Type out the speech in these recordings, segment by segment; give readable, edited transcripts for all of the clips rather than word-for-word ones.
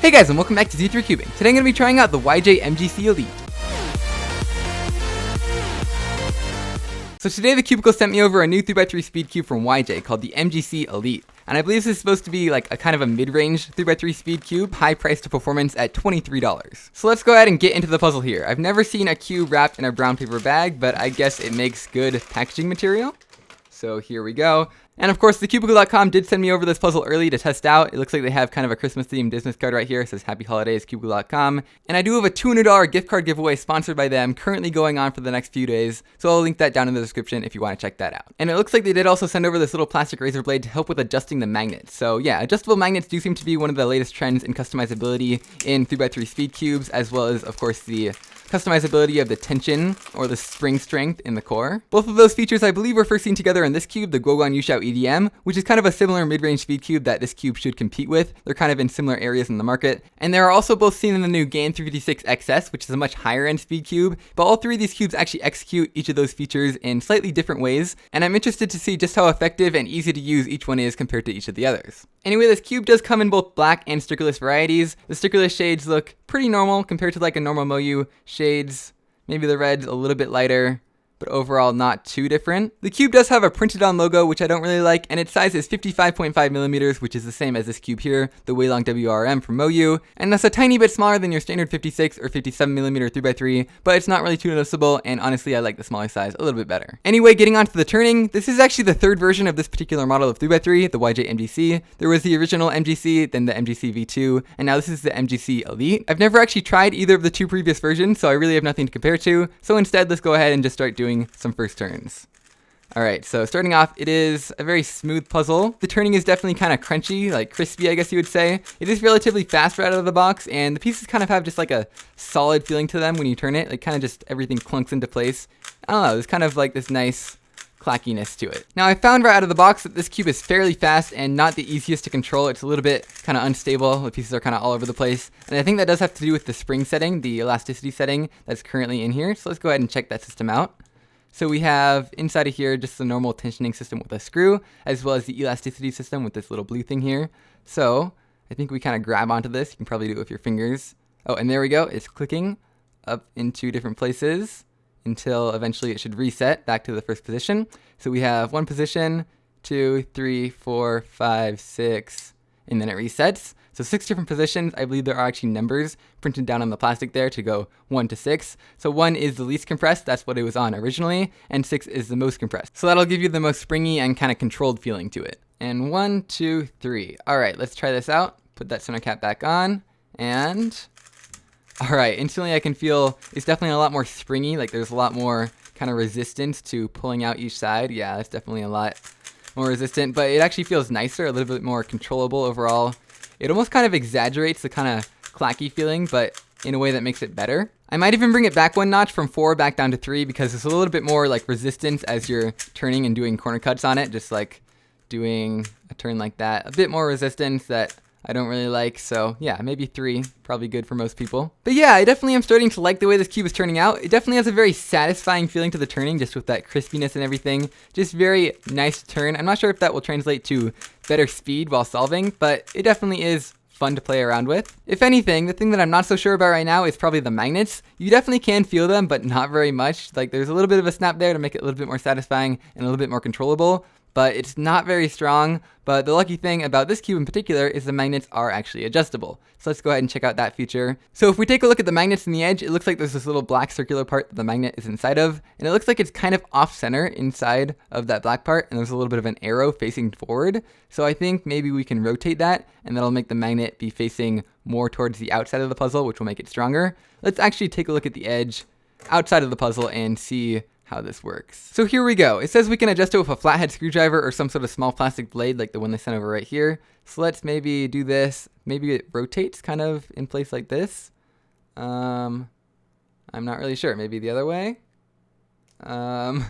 Hey guys, and welcome back to Z3 Cubing. Today I'm going to be trying out the YJ MGC Elite. So today the Cubicle sent me over a new 3x3 speed cube from YJ called the MGC Elite. And I believe this is supposed to be like a kind of a mid-range 3x3 speed cube, high price to performance at $23. So let's go ahead and get into the puzzle here. I've never seen a cube wrapped in a brown paper bag, but I guess it makes good packaging material. So here we go. And of course, thecubicle.com did send me over this puzzle early to test out. It looks like they have kind of a Christmas-themed business card right here. It says Happy Holidays, cubicle.com. And I do have a $200 gift card giveaway sponsored by them currently going on for the next few days. So I'll link that down in the description if you want to check that out. And it looks like they did also send over this little plastic razor blade to help with adjusting the magnets. So yeah, adjustable magnets do seem to be one of the latest trends in customizability in 3x3 speed cubes, as well as, of course, the customizability of the tension or the spring strength in the core. Both of those features I believe were first seen together in this cube, the Guoguan Yuxiao EDM, which is kind of a similar mid-range speed cube that this cube should compete with. They're kind of in similar areas in the market. And they are also both seen in the new Game 356 XS, which is a much higher end speed cube, but all three of these cubes actually execute each of those features in slightly different ways, and I'm interested to see just how effective and easy to use each one is compared to each of the others. Anyway, this cube does come in both black and stickerless varieties. The stickerless shades look pretty normal compared to like a normal Moyu shades. Maybe the red's a little bit lighter, but overall not too different. The cube does have a printed on logo, which I don't really like, and its size is 55.5 millimeters, which is the same as this cube here, the Weilong WRM from Moyu, and that's a tiny bit smaller than your standard 56 or 57 millimeter 3x3, but it's not really too noticeable, and honestly I like the smaller size a little bit better. Anyway, getting on to the turning, this is actually the third version of this particular model of 3x3, the YJ MGC. There was the original MGC, then the MGC V2, and now this is the MGC Elite. I've never actually tried either of the two previous versions, so I really have nothing to compare to, so instead let's go ahead and just start doing some first turns. Alright, so starting off, it is a very smooth puzzle. The turning is definitely kind of crunchy, like crispy I guess you would say. It is relatively fast right out of the box, and the pieces kind of have just like a solid feeling to them when you turn it. Like kind of just everything clunks into place. I don't know, there's kind of like this nice clackiness to it. Now I found right out of the box that this cube is fairly fast and not the easiest to control. It's a little bit kind of unstable. The pieces are kind of all over the place. And I think that does have to do with the spring setting, the elasticity setting that's currently in here. So let's go ahead and check that system out. So we have inside of here just the normal tensioning system with a screw, as well as the elasticity system with this little blue thing here. So I think we kind of grab onto this. You can probably do it with your fingers. Oh, and there we go. It's clicking up into different places until eventually it should reset back to the first position. So we have one position, 2, 3, 4, 5, 6, and then it resets. So 6 different positions. I believe there are actually numbers printed down on the plastic there to go 1 to 6. So 1 is the least compressed, that's what it was on originally, and 6 is the most compressed. So that'll give you the most springy and kind of controlled feeling to it. And 1, 2, 3. All right, let's try this out. Put that center cap back on, and all right, instantly I can feel it's definitely a lot more springy, like there's a lot more kind of resistance to pulling out each side. Yeah, that's definitely a lot more resistant, but it actually feels nicer, a little bit more controllable overall. It almost kind of exaggerates the kind of clacky feeling, but in a way that makes it better. I might even bring it back one notch from 4 back down to 3 because it's a little bit more like resistance as you're turning and doing corner cuts on it, just like doing a turn like that. A bit more resistance that I don't really like, so yeah, maybe 3, probably good for most people. But yeah, I definitely am starting to like the way this cube is turning out. It definitely has a very satisfying feeling to the turning, just with that crispiness and everything. Just very nice to turn. I'm not sure if that will translate to better speed while solving, but it definitely is fun to play around with. If anything, the thing that I'm not so sure about right now is probably the magnets. You definitely can feel them, but not very much. Like there's a little bit of a snap there to make it a little bit more satisfying and a little bit more controllable, but it's not very strong. But the lucky thing about this cube in particular is the magnets are actually adjustable. So let's go ahead and check out that feature. So if we take a look at the magnets in the edge, it looks like there's this little black circular part that the magnet is inside of, and it looks like it's kind of off center inside of that black part, and there's a little bit of an arrow facing forward. So I think maybe we can rotate that, and that'll make the magnet be facing more towards the outside of the puzzle, which will make it stronger. Let's actually take a look at the edge outside of the puzzle and see how this works. So here we go. It says we can adjust it with a flathead screwdriver or some sort of small plastic blade like the one they sent over right here. So let's maybe do this. Maybe it rotates kind of in place like this. I'm not really sure. Maybe the other way. That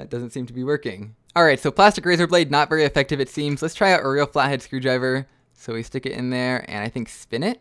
doesn't seem to be working. All right, so plastic razor blade, not very effective it seems. Let's try out a real flathead screwdriver. So we stick it in there and I think spin it.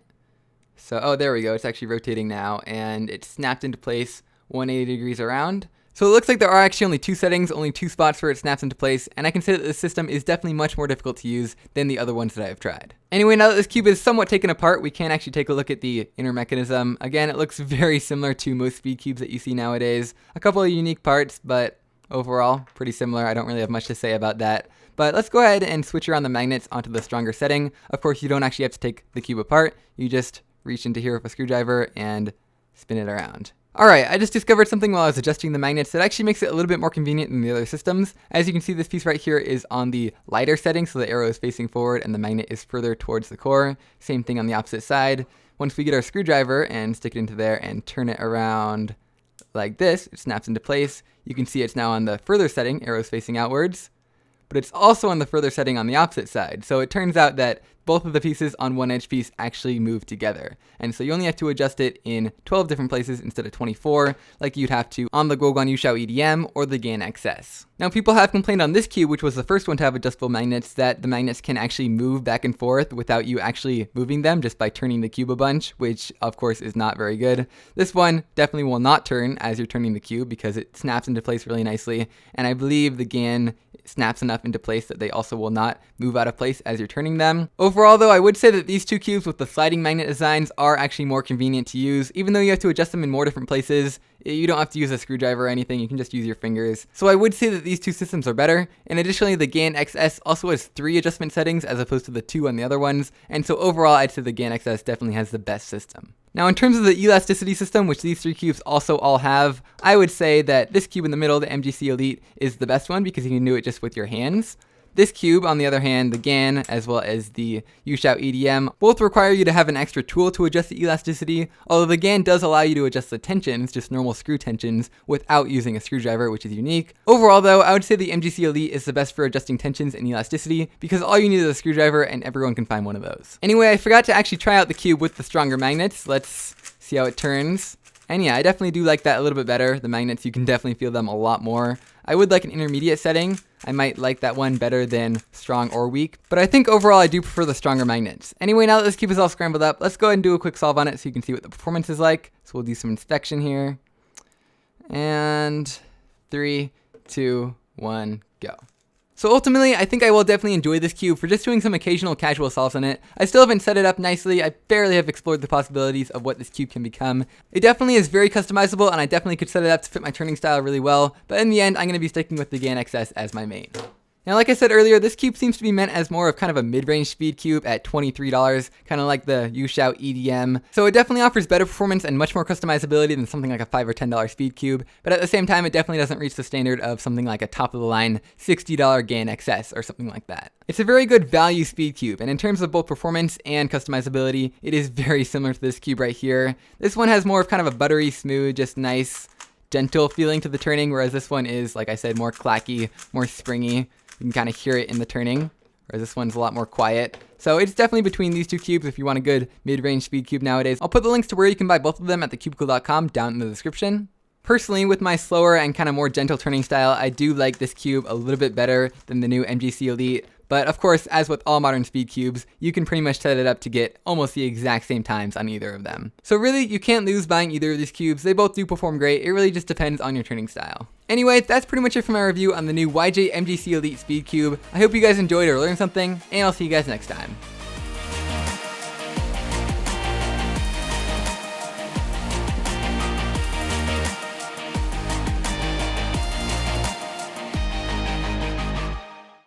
So, oh, there we go. It's actually rotating now and it's snapped into place 180 degrees around. So it looks like there are actually only 2 settings, only 2 spots where it snaps into place, and I can say that this system is definitely much more difficult to use than the other ones that I have tried. Anyway, now that this cube is somewhat taken apart, we can actually take a look at the inner mechanism. Again, it looks very similar to most speed cubes that you see nowadays. A couple of unique parts, but overall, pretty similar. I don't really have much to say about that. But let's go ahead and switch around the magnets onto the stronger setting. Of course, you don't actually have to take the cube apart. You just reach into here with a screwdriver and spin it around. Alright, I just discovered something while I was adjusting the magnets that actually makes it a little bit more convenient than the other systems. As you can see, this piece right here is on the lighter setting, so the arrow is facing forward and the magnet is further towards the core. Same thing on the opposite side. Once we get our screwdriver and stick it into there and turn it around like this, it snaps into place. You can see it's now on the further setting, arrows facing outwards, but it's also on the further setting on the opposite side. So it turns out that both of the pieces on one edge piece actually move together. And so you only have to adjust it in 12 different places instead of 24, like you'd have to on the Gogon Yushao EDM or the GAN XS. Now people have complained on this cube, which was the first one to have adjustable magnets, that the magnets can actually move back and forth without you actually moving them just by turning the cube a bunch, which of course is not very good. This one definitely will not turn as you're turning the cube because it snaps into place really nicely. And I believe the GAN snaps enough into place that they also will not move out of place as you're turning them. Overall though, I would say that these two cubes with the sliding magnet designs are actually more convenient to use. Even though you have to adjust them in more different places, you don't have to use a screwdriver or anything, you can just use your fingers. So I would say that these two systems are better. And additionally, the GAN XS also has 3 adjustment settings as opposed to the 2 on the other ones. And so overall, I'd say the GAN XS definitely has the best system. Now in terms of the elasticity system, which these 3 cubes also all have, I would say that this cube in the middle, the MGC Elite, is the best one because you can do it just with your hands. This cube, on the other hand, the GAN, as well as the Yushao EDM, both require you to have an extra tool to adjust the elasticity, although the GAN does allow you to adjust the tensions, just normal screw tensions, without using a screwdriver, which is unique. Overall though, I would say the MGC Elite is the best for adjusting tensions and elasticity, because all you need is a screwdriver and everyone can find one of those. Anyway, I forgot to actually try out the cube with the stronger magnets. Let's see how it turns. And yeah, I definitely do like that a little bit better. The magnets, you can definitely feel them a lot more. I would like an intermediate setting. I might like that one better than strong or weak, but I think overall I do prefer the stronger magnets. Anyway, now that this cube is all scrambled up, let's go ahead and do a quick solve on it so you can see what the performance is like. So we'll do some inspection here. And 3, 2, 1, go. So ultimately, I think I will definitely enjoy this cube for just doing some occasional casual solves on it. I still haven't set it up nicely. I barely have explored the possibilities of what this cube can become. It definitely is very customizable, and I definitely could set it up to fit my turning style really well, but in the end, I'm going to be sticking with the GAN XS as my main. Now, like I said earlier, this cube seems to be meant as more of kind of a mid-range speed cube at $23, kind of like the Yushao EDM. So it definitely offers better performance and much more customizability than something like a $5 or $10 speed cube, but at the same time, it definitely doesn't reach the standard of something like a top-of-the-line $60 GAN XS or something like that. It's a very good value speed cube, and in terms of both performance and customizability, it is very similar to this cube right here. This one has more of kind of a buttery, smooth, just nice, gentle feeling to the turning, whereas this one is, like I said, more clacky, more springy. You can kind of hear it in the turning, whereas this one's a lot more quiet. So it's definitely between these two cubes if you want a good mid-range speed cube nowadays. I'll put the links to where you can buy both of them at thecubicle.com down in the description. Personally, with my slower and kind of more gentle turning style, I do like this cube a little bit better than the new MGC Elite. But of course, as with all modern speed cubes, you can pretty much set it up to get almost the exact same times on either of them. So really, you can't lose buying either of these cubes. They both do perform great. It really just depends on your turning style. Anyway, that's pretty much it for my review on the new YJ MGC Elite Speed Cube. I hope you guys enjoyed or learned something, and I'll see you guys next time.